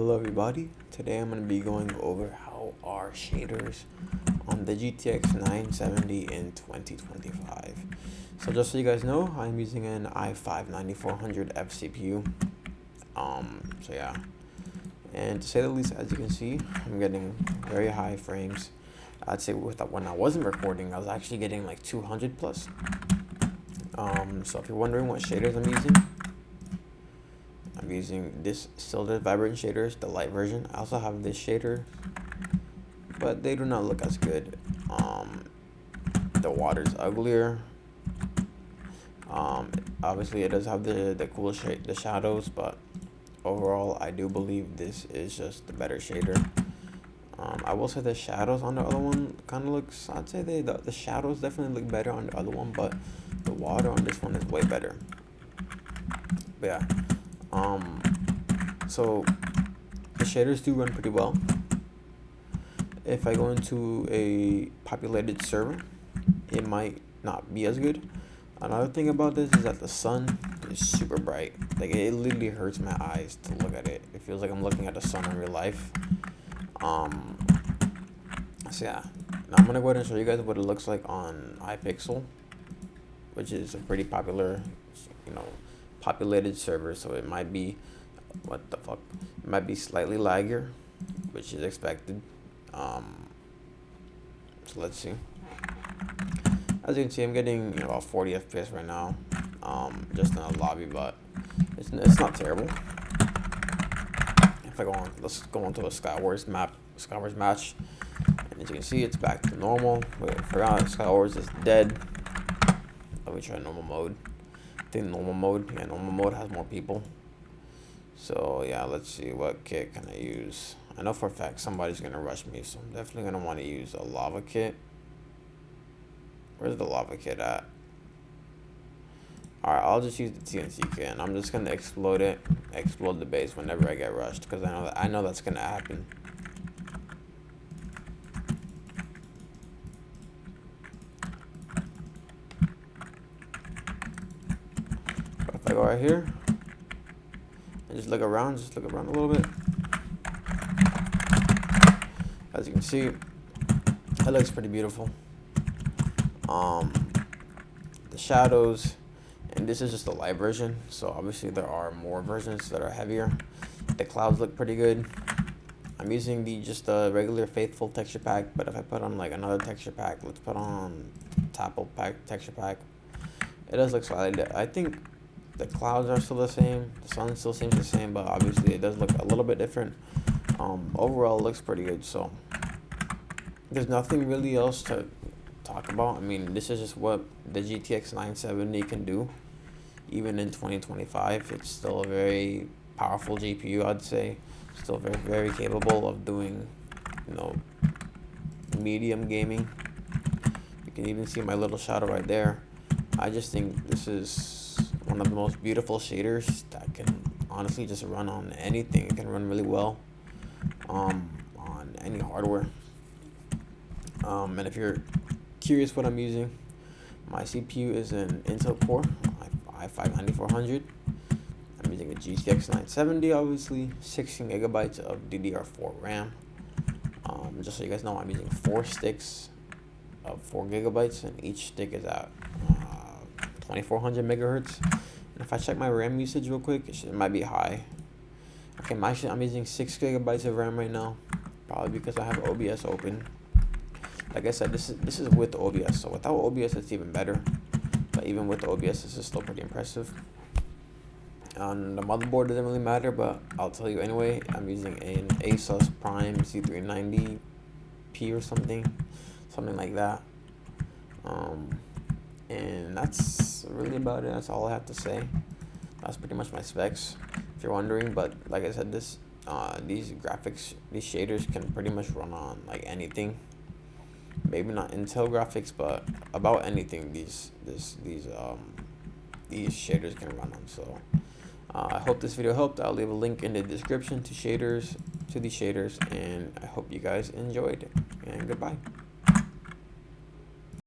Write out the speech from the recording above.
Hello everybody, today I'm going to be going over how our shaders on the GTX 970 in 2025. So just so you guys know, I'm using an i5-9400F CPU. So yeah, and to say the least, as you can see, I'm getting very high frames. I'd say when I wasn't recording, I was actually getting like 200 plus. So if you're wondering what shaders I'm using this Silver Vibrant shaders, the light version. I also have this shader, but they do not look as good. The water's uglier. Obviously it does have the cool the shadows, but overall I do believe this is just the better shader. I will say the shadows on the other one kind of looks, I'd say the shadows definitely look better on the other one, but the water on this one is way better. But yeah, so the shaders do run pretty well. If I go into a populated server, it might not be as good. Another thing about this is that the sun is super bright. Like, it literally hurts my eyes to look at it. It feels like I'm looking at the sun in real life. So yeah, now I'm gonna go ahead and show you guys what it looks like on iPixel, which is a pretty popular, populated server. So it might be, it might be slightly laggier, which is expected. So let's see. As you can see, I'm getting about 40 FPS right now, just in a lobby, but it's not terrible. If I go on, let's go on to a Skywars match, and as you can see, it's back to normal. Wait, I forgot Skywars is dead. Let me try normal mode. I think normal mode has more people. So yeah, let's see, what kit can I use? I know for a fact somebody's gonna rush me, so I'm definitely gonna want to use a lava kit. Where's the lava kit at? Alright, I'll just use the TNT kit, and I'm just gonna explode the base whenever I get rushed, because I know that's gonna happen. But if I go right here and just look around a little bit, as you can see, it looks pretty beautiful. The shadows, and this is just the light version, so obviously there are more versions that are heavier. The clouds look pretty good. I'm using just the regular faithful texture pack, but if I put on like another texture pack, let's put on Tapple pack texture pack, it does look slightly I think the clouds are still the same, the sun still seems the same, but obviously it does look a little bit different. Overall it looks pretty good, so there's nothing really else to talk about. I mean, this is just what the GTX 970 can do. Even in 2025, it's still a very powerful GPU, I'd say. Still very, very capable of doing, medium gaming. You can even see my little shadow right there. I just think this is one of the most beautiful shaders that can honestly just run on anything. It can run really well on any hardware. And if you're curious what I'm using, my CPU is an Intel Core i5-9400. I'm using a GTX 970, obviously, 16 gigabytes of DDR4 RAM. Just so you guys know, I'm using 4 sticks of 4 gigabytes, and each stick is at 2400 megahertz. And if I check my RAM usage real quick, it might be high. Okay, I'm using 6 gigabytes of RAM right now, probably because I have OBS open. Like I said, this is with OBS, so without OBS it's even better, but even with the OBS this is still pretty impressive. On the motherboard doesn't really matter, but I'll tell you anyway. I'm using an ASUS Prime C390P or something like that. And that's really about it. That's all I have to say. That's pretty much my specs, if you're wondering. But like I said, these shaders can pretty much run on like anything. Maybe not Intel graphics, but about anything these shaders can run on. So I hope this video helped. I'll leave a link in the description to these shaders, and I hope you guys enjoyed, and goodbye.